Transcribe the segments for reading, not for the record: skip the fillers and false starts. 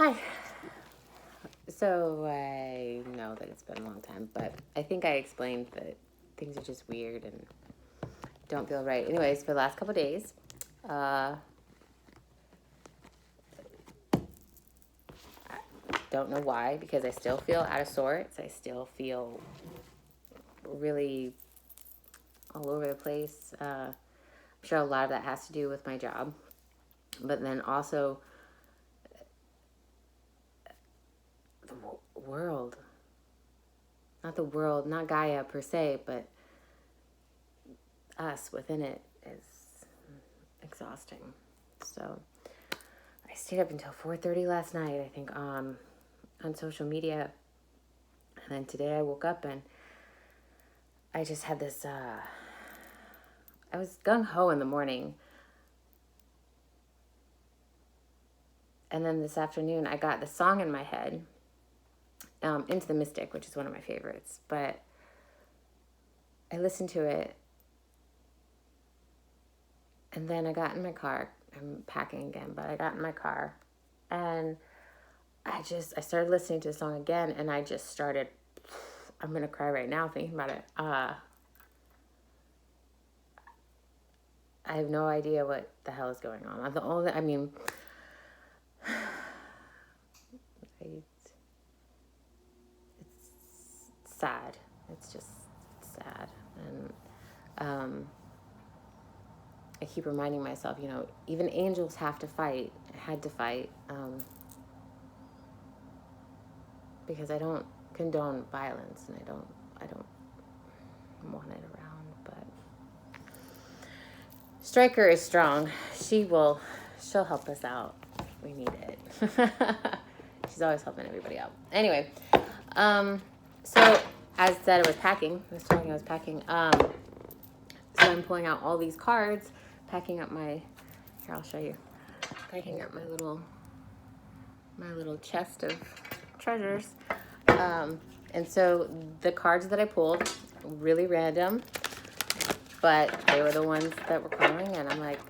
Hi. So I know that it's been a long time, but I think I explained that things are just weird and don't feel right. Anyways, for the last couple of days, I don't know why, because I still feel out of sorts. I still feel really all over the place. I'm sure a lot of that has to do with my job, but then also the world. Not the world, not Gaia per se, but us within it is exhausting. So I stayed up until 4:30 last night, I think, on social media. And then today I woke up and I just had this, I was gung-ho in the morning. And then this afternoon I got the song in my head, Into the Mystic, which is one of my favorites. But I listened to it. And then I got in my car. I'm packing again, but I got in my car. And I started listening to the song again, and I just started, I'm going to cry right now thinking about it. I have no idea what the hell is going on. It's sad. It's just sad. And I keep reminding myself, even angels had to fight, because I don't condone violence, and I don't want it around. But Stryker is strong. She'll help us out. We need it. She's always helping everybody out. Anyway, so as said, I was packing. So I'm pulling out all these cards, packing up my. Here, I'll show you. Packing up my little chest of treasures. And so the cards that I pulled, really random, but they were the ones that were calling, and I'm like,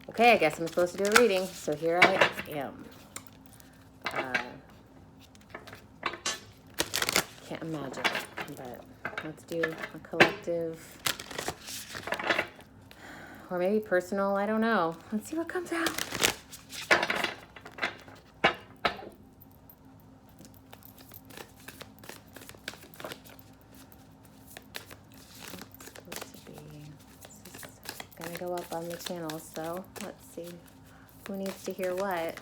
okay, I guess I'm supposed to do a reading. So here I am. Can't imagine, but let's do a collective, or maybe personal, I don't know. Let's see what comes out. Go up on the channel, so let's see who needs to hear what.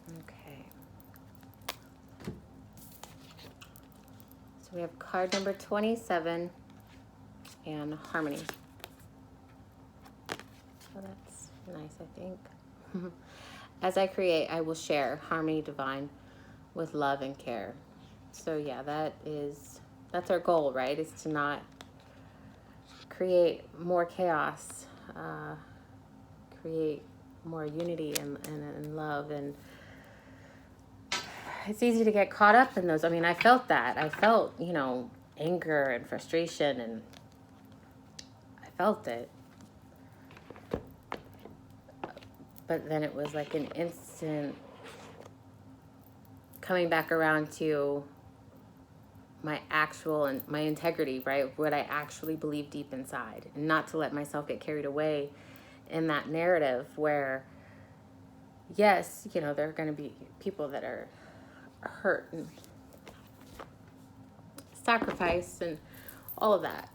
Okay, so we have card number 27 and harmony. So that's nice, I think. As I create, I will share harmony divine with love and care. So yeah, that's our goal, right? Is to not create more chaos, create more unity and love. And it's easy to get caught up in those. I mean, I felt that. I felt, anger and frustration, and I felt it. But then it was like an instant coming back around to my integrity, right? What I actually believe deep inside, and not to let myself get carried away in that narrative where, yes, there are going to be people that are hurt and sacrificed and all of that.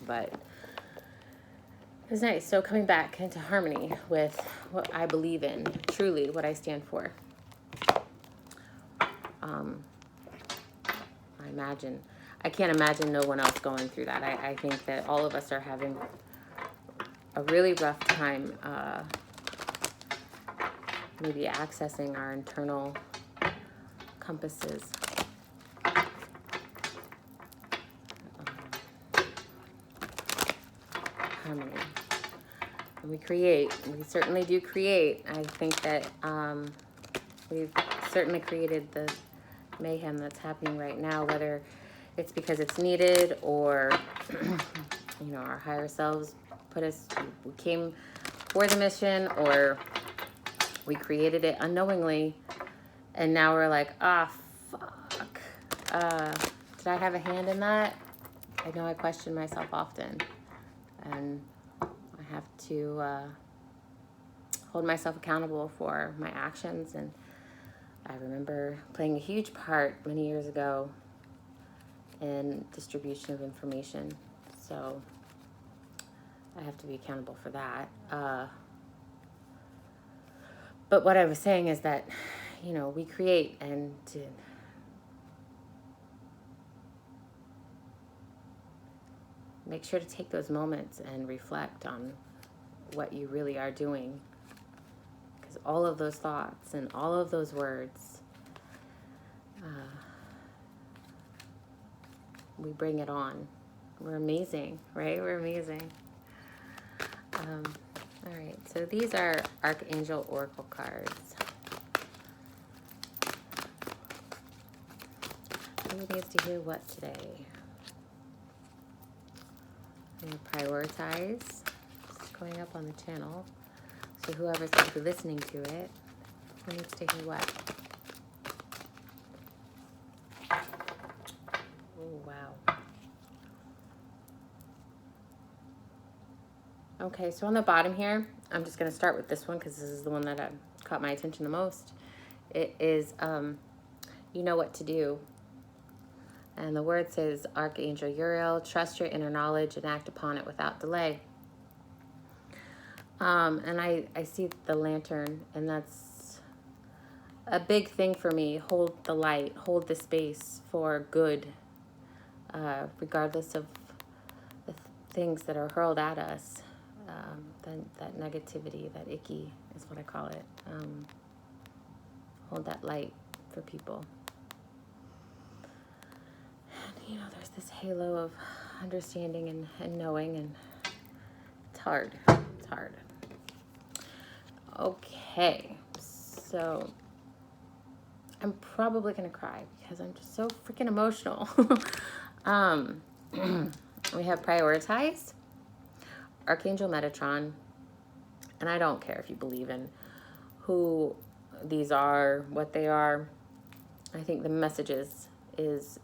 But it was nice. So coming back into harmony with what I believe in, truly what I stand for. I can't imagine no one else going through that. I think that all of us are having a really rough time, maybe accessing our internal compasses. Harmony. And we certainly do create. I think that we've certainly created the mayhem that's happening right now, whether it's because it's needed, or you know, our higher selves put us, we came for the mission, or we created it unknowingly, and now we're like, ah, fuck. Did I have a hand in that? I know I question myself often, and I have to hold myself accountable for my actions. And I remember playing a huge part many years ago in distribution of information, so I have to be accountable for that. But what I was saying is that, you know, we create, and to make sure to take those moments and reflect on what you really are doing. Because all of those thoughts and all of those words, we bring it on. We're amazing, right? We're amazing. All right, so these are Archangel Oracle cards. Who needs to hear what today? I'm going to prioritize. It's going up on the channel. So whoever's going to be listening to it, who needs to hear what? Oh, wow. Okay, so on the bottom here, I'm just going to start with this one because this is the one that caught my attention the most. It is, you know what to do. And the word says, Archangel Uriel, trust your inner knowledge and act upon it without delay. And I see the lantern, and that's a big thing for me. Hold the light, hold the space for good, regardless of the things that are hurled at us. That negativity, that icky is what I call it. Hold that light for people. And, you know, there's this halo of understanding and knowing, and it's hard. It's hard. Okay, so I'm probably going to cry because I'm just so freaking emotional. We have Prioritize, Archangel Metatron, and I don't care if you believe in who these are, what they are. I think the messages is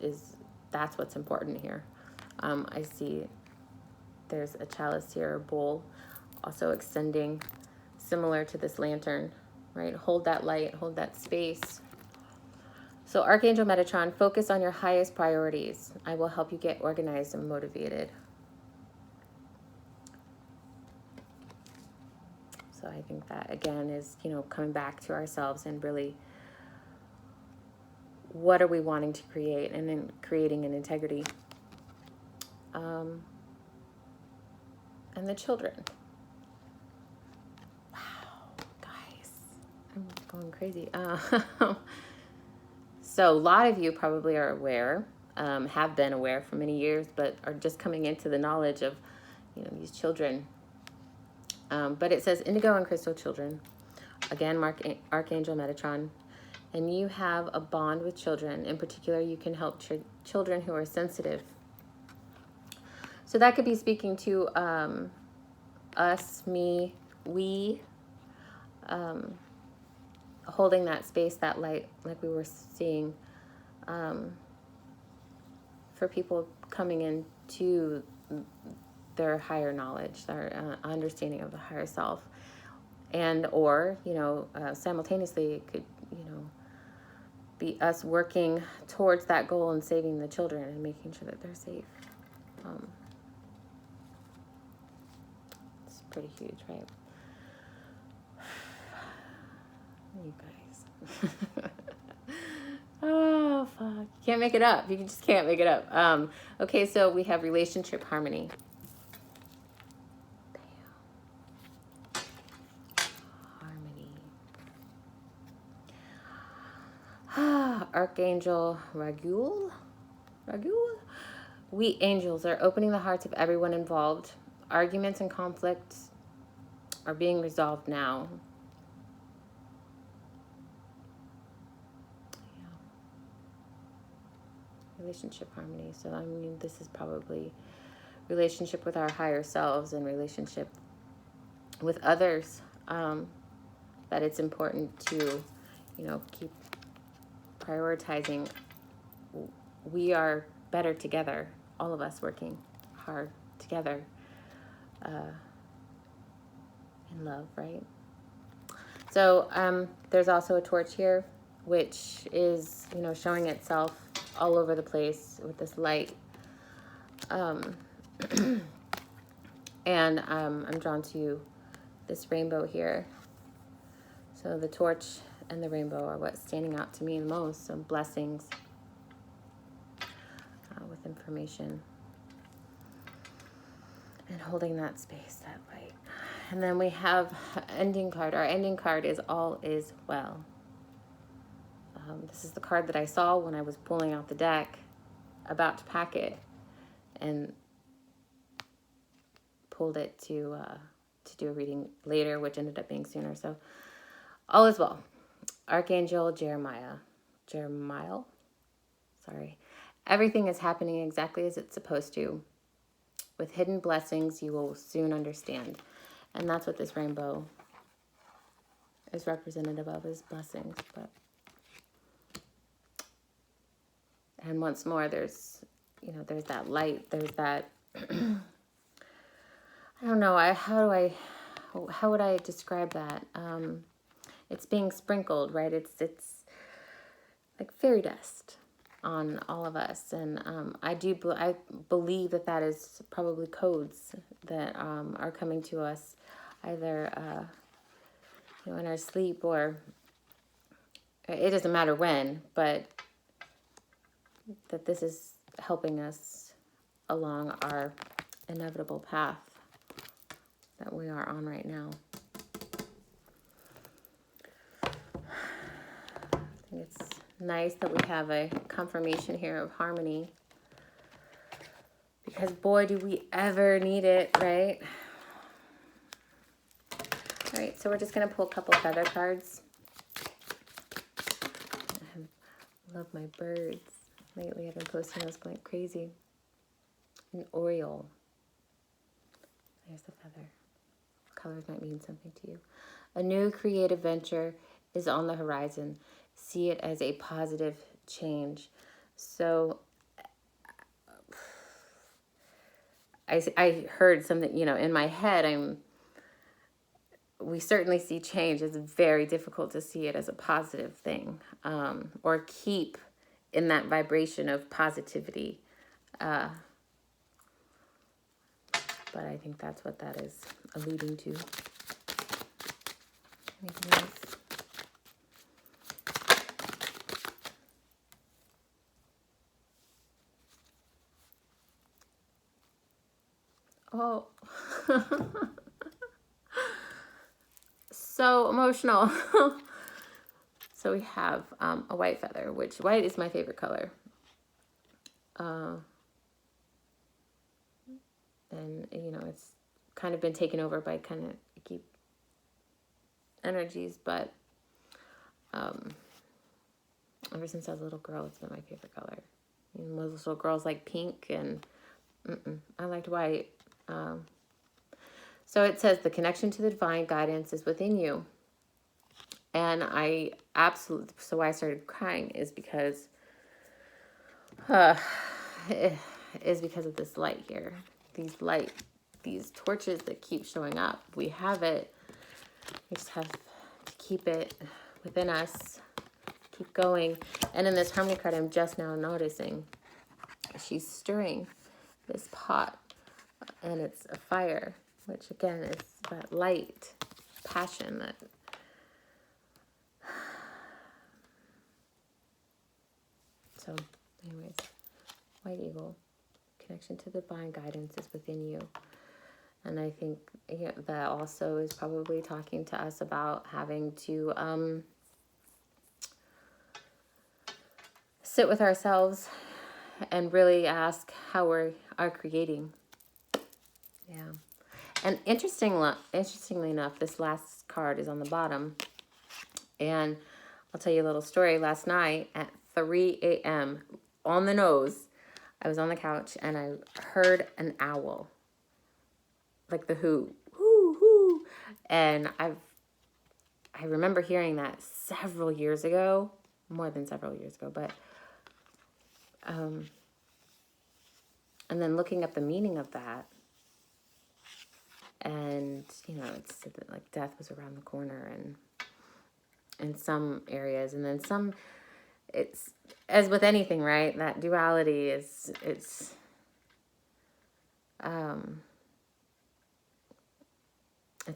that's what's important here. I see there's a chalice here, a bowl, also extending, similar to this lantern, right? Hold that light, hold that space. So Archangel Metatron, focus on your highest priorities. I will help you get organized and motivated. So I think that, again, is, you know, coming back to ourselves and really, what are we wanting to create, and then creating an integrity. And the children. Wow, guys, I'm going crazy. So a lot of you probably are aware, have been aware for many years, but are just coming into the knowledge of, you know, these children. But it says indigo and crystal children. Again, Archangel Metatron. And you have a bond with children. In particular, you can help children who are sensitive. So that could be speaking to us, me, we, holding that space, that light, like we were seeing, for people coming into their higher knowledge, their understanding of the higher self. And or, you know, simultaneously it could, you know, be us working towards that goal and saving the children and making sure that they're safe. It's pretty huge, right? You guys. Oh, fuck. You can't make it up. You just can't make it up. Okay, so we have relationship harmony. Archangel Raguel. We angels are opening the hearts of everyone involved. Arguments and conflicts are being resolved now. Yeah. relationship harmony. So, I mean, this is probably relationship with our higher selves and relationship with others, that it's important to, you know, keep prioritizing. We are better together, all of us working hard together in love, right? So there's also a torch here, which is, you know, showing itself all over the place with this light. And I'm drawn to this rainbow here. So the torch and the rainbow are what's standing out to me the most. So blessings with information and holding that space, that light. And then we have ending card. Our ending card is all is well. This is the card that I saw when I was pulling out the deck, about to pack it, and pulled it to do a reading later, which ended up being sooner. So all is well. Archangel Jeremiah. Sorry. Everything is happening exactly as it's supposed to. With hidden blessings, you will soon understand. And that's what this rainbow is representative of, is blessings. And once more, there's, you know, there's that light, there's that, I don't know, how would I describe that? It's being sprinkled, right? It's like fairy dust on all of us. And I believe that is probably codes that are coming to us either you know, in our sleep, or it doesn't matter when, but that this is helping us along our inevitable path that we are on right now. I think it's nice that we have a confirmation here of harmony, because boy, do we ever need it, right? All right, so we're just going to pull a couple feather cards. I love my birds. Lately, I've been posting those going crazy. An Oriole. There's the feather. Colors might mean something to you. A new creative venture is on the horizon. See it as a positive change. So I heard something, you know, in my head, we certainly see change. It's very difficult to see it as a positive thing, or keep in that vibration of positivity. But I think that's what that is alluding to. Anything else? Oh, so emotional. So we have a white feather, which white is my favorite color. And, you know, it's kind of been taken over by kind of icky energies, but ever since I was a little girl, it's been my favorite color. You know, most little girls like pink, and I liked white. So it says the connection to the divine guidance is within you. And I absolutely, so why I started crying is because of this light here. These torches that keep showing up. We have it. We just have to keep it within us. Keep going. And in this harmony card, I'm just now noticing she's stirring this pot, and it's a fire, which again is that light, passion, that so anyways, white eagle, connection to the divine guidance is within you. And I think that also is probably talking to us about having to sit with ourselves and really ask how we are creating. Yeah. And interestingly enough, this last card is on the bottom. And I'll tell you a little story. Last night at 3 a.m., on the nose. I was on the couch and I heard an owl. Like the hoo, hoo, hoo. And I remember hearing that several years ago, more than several years ago, but, and then looking up the meaning of that, and, you know, it's like death was around the corner and in some areas, and then some, it's, as with anything, right, that duality is, it's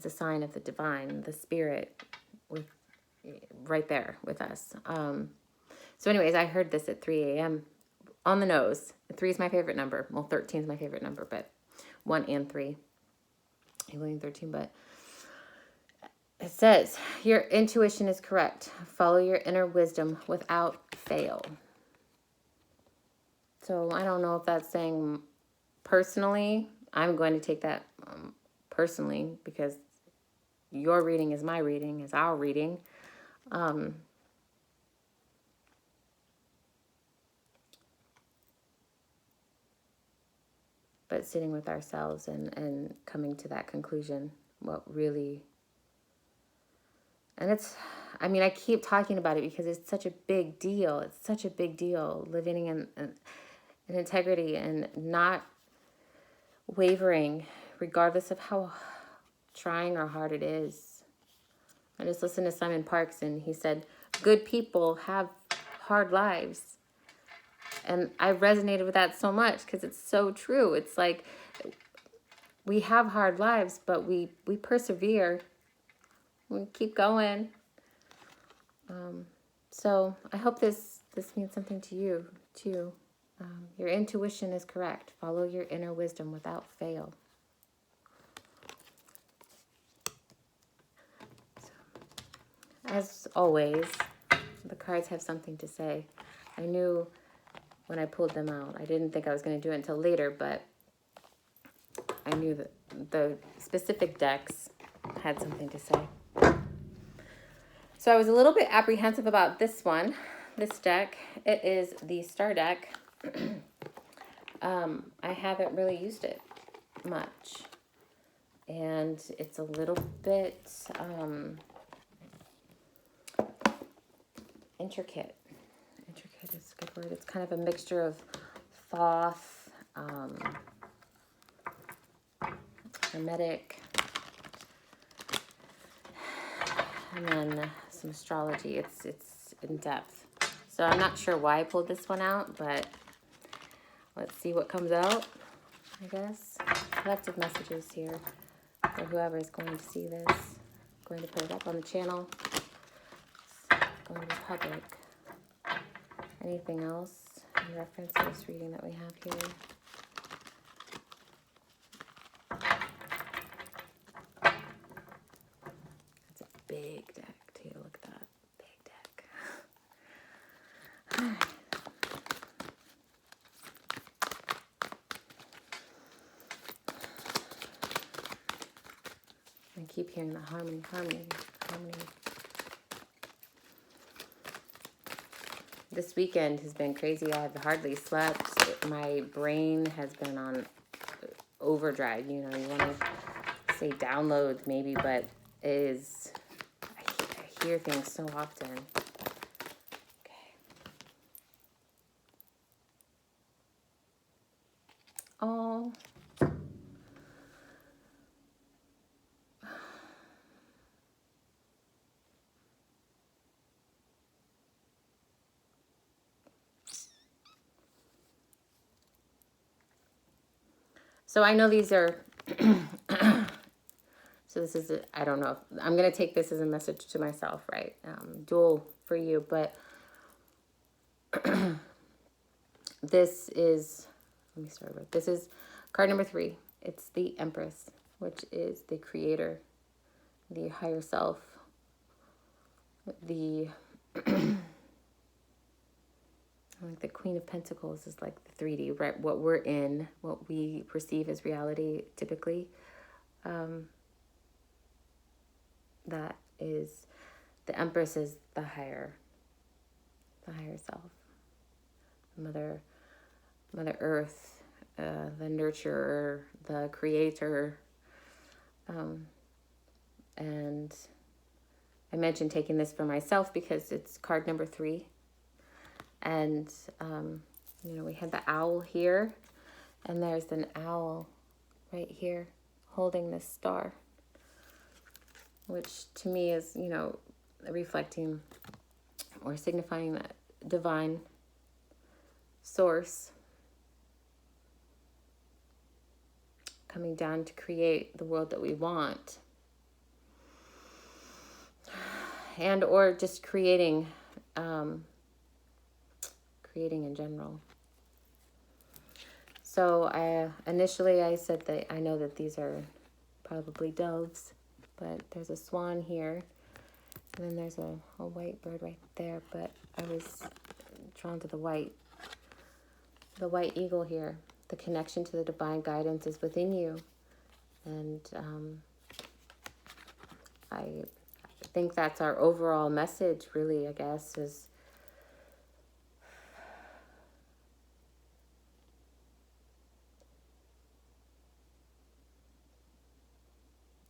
a sign of the divine, the spirit, with right there with us. So anyways, I heard this at 3 a.m. on the nose. 3 is my favorite number. Well, 13 is my favorite number, but 1 and 3. Including 13, but it says, your intuition is correct. Follow your inner wisdom without fail. So I don't know if that's saying personally. I'm going to take that personally because your reading is my reading, is our reading. But sitting with ourselves and coming to that conclusion, what really... And it's, I mean, I keep talking about it because it's such a big deal. It's such a big deal living in integrity and not wavering, regardless of how trying or hard it is. I just listened to Simon Parks and he said, good people have hard lives. And I resonated with that so much because it's so true. It's like we have hard lives, but we persevere. We keep going. So I hope this means something to you too. Your intuition is correct. Follow your inner wisdom without fail. So, as always, the cards have something to say. I knew when I pulled them out, I didn't think I was going to do it until later, but I knew that the specific decks had something to say. So I was a little bit apprehensive about this one, this deck. It is the Star deck. I haven't really used it much. And it's a little bit intricate. Intricate is a good word. It's kind of a mixture of Thoth, Hermetic, and then some astrology. It's in depth. So I'm not sure why I pulled this one out, but let's see what comes out, I guess. Collective messages here for whoever is going to see this. I'm going to put it up on the channel. It's going to be public. Anything else in reference to this reading that we have here? It's a big deck, too. Look at that. Big deck. All right. I keep hearing the harmony, harmony, harmony. This weekend has been crazy. I've hardly slept. My brain has been on overdrive. You know, you want to say download maybe, but it is, I hear things so often. Okay. Oh. So I know these are, so this is, I don't know, I'm going to take this as a message to myself, right? Dual for you, but this is, let me start with, this is card number 3. It's the Empress, which is the creator, the higher self, the, like the Queen of Pentacles is like the 3D, right? What we're in, what we perceive as reality typically. That is, the Empress is the higher self. Mother Earth, the nurturer, the creator. And I mentioned taking this for myself because it's card number 3. And, we had the owl here, and there's an owl right here holding this star, which to me is, reflecting or signifying that divine source coming down to create the world that we want, and or just creating in general. So initially I said that I know that these are probably doves, but there's a swan here, and then there's a white bird right there, but I was drawn to the white eagle here. The connection to the divine guidance is within you, and I think that's our overall message, really, I guess, is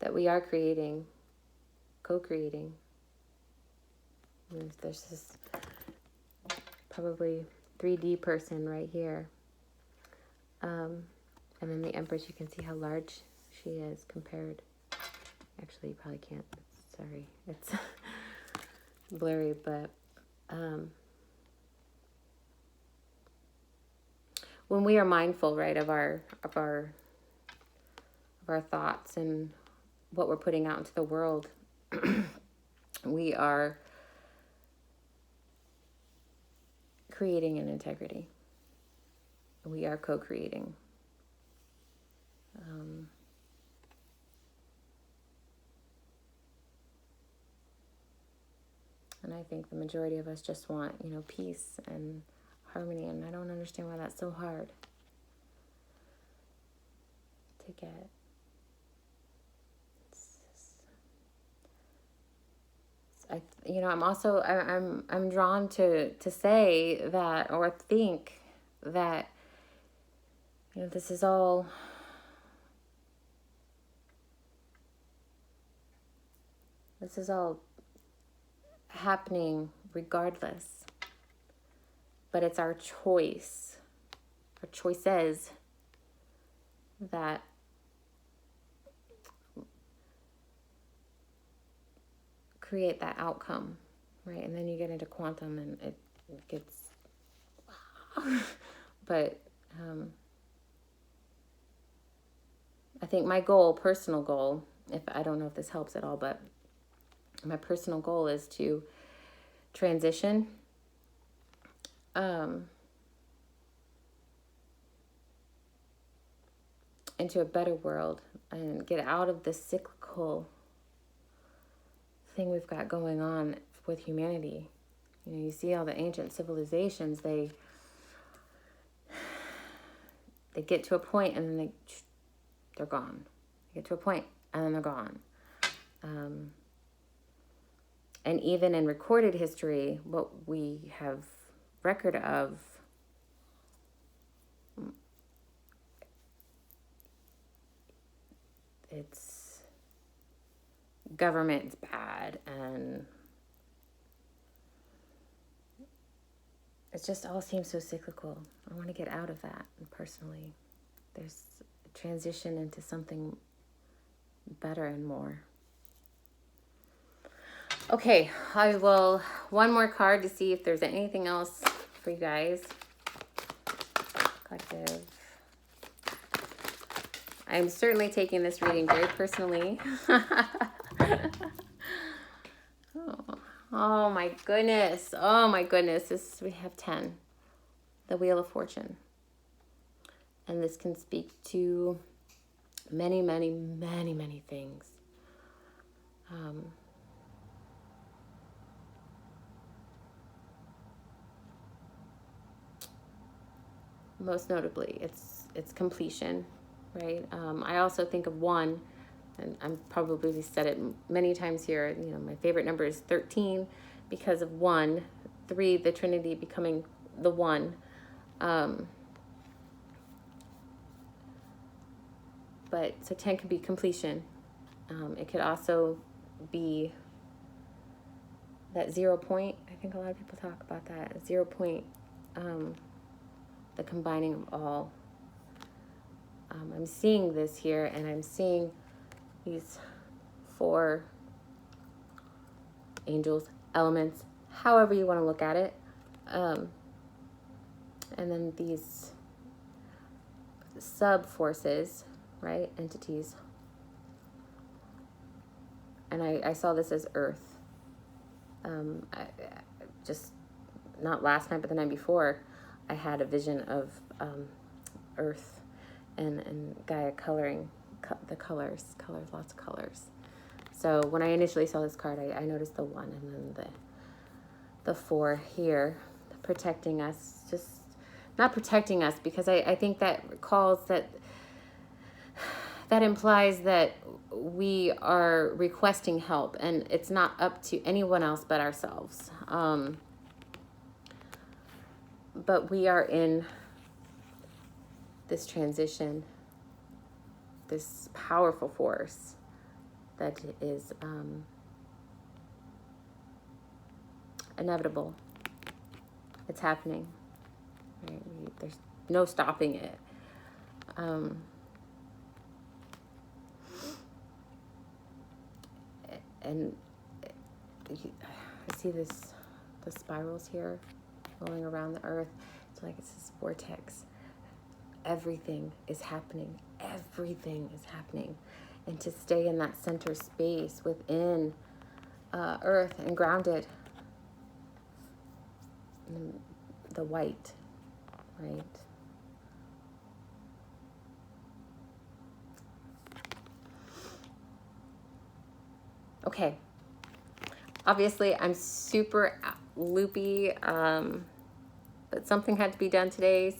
that we are creating, co-creating. And there's this probably 3D person right here. And then the Empress, you can see how large she is compared. Actually, you probably can't. Sorry, it's blurry, but when we are mindful, right, of our thoughts and what we're putting out into the world, we are creating an integrity. We are co-creating. And I think the majority of us just want, peace and harmony, and I don't understand why that's so hard to get. I'm drawn to say that, or think that, this is all happening regardless, but it's our choices that create that outcome, right? And then you get into quantum and it gets but I think my personal goal, if I don't know if this helps at all, but my personal goal is to transition into a better world and get out of this cyclical thing we've got going on with humanity. You see all the ancient civilizations, they get to a point and then they're gone. They get to a point and then they're gone. And even in recorded history, what we have record of, it's government's bad, and it just all seems so cyclical. I want to get out of that, personally. There's a transition into something better and more. Okay, I will one more card to see if there's anything else for you guys. Collective. I'm certainly taking this reading very personally. Oh my goodness. Oh my goodness. We have 10. The Wheel of Fortune. And this can speak to many, many, many, many things. Most notably, it's completion, right? I also think of 1, and I'm probably said it many times here. My favorite number is 13 because of 1, 3, the Trinity becoming the 1. But so 10 could be completion. It could also be that 0 point. I think a lot of people talk about that. 0 point, the combining of all. I'm seeing this here, and I'm seeing these 4 angels, elements, however you want to look at it. And then these sub-forces, right, entities. And I saw this as Earth. I just, not last night, but the night before, I had a vision of Earth and Gaia coloring the colors, lots of colors. So when I initially saw this card, I noticed the 1 and then the 4 here, protecting us. Just not protecting us, because I think that calls that implies that we are requesting help, and it's not up to anyone else but ourselves. But we are in this transition, this powerful force that is inevitable. It's happening. Right? There's no stopping it. And I see the spirals here going around the earth. It's like it's this vortex. Everything is happening. Everything is happening. And to stay in that center space within earth and grounded. And the white, right? Okay. Obviously, I'm super loopy, but something had to be done today.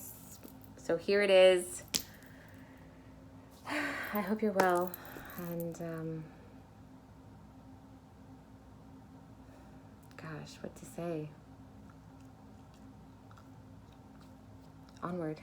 So here it is. I hope you're well. And gosh, what to say? Onward.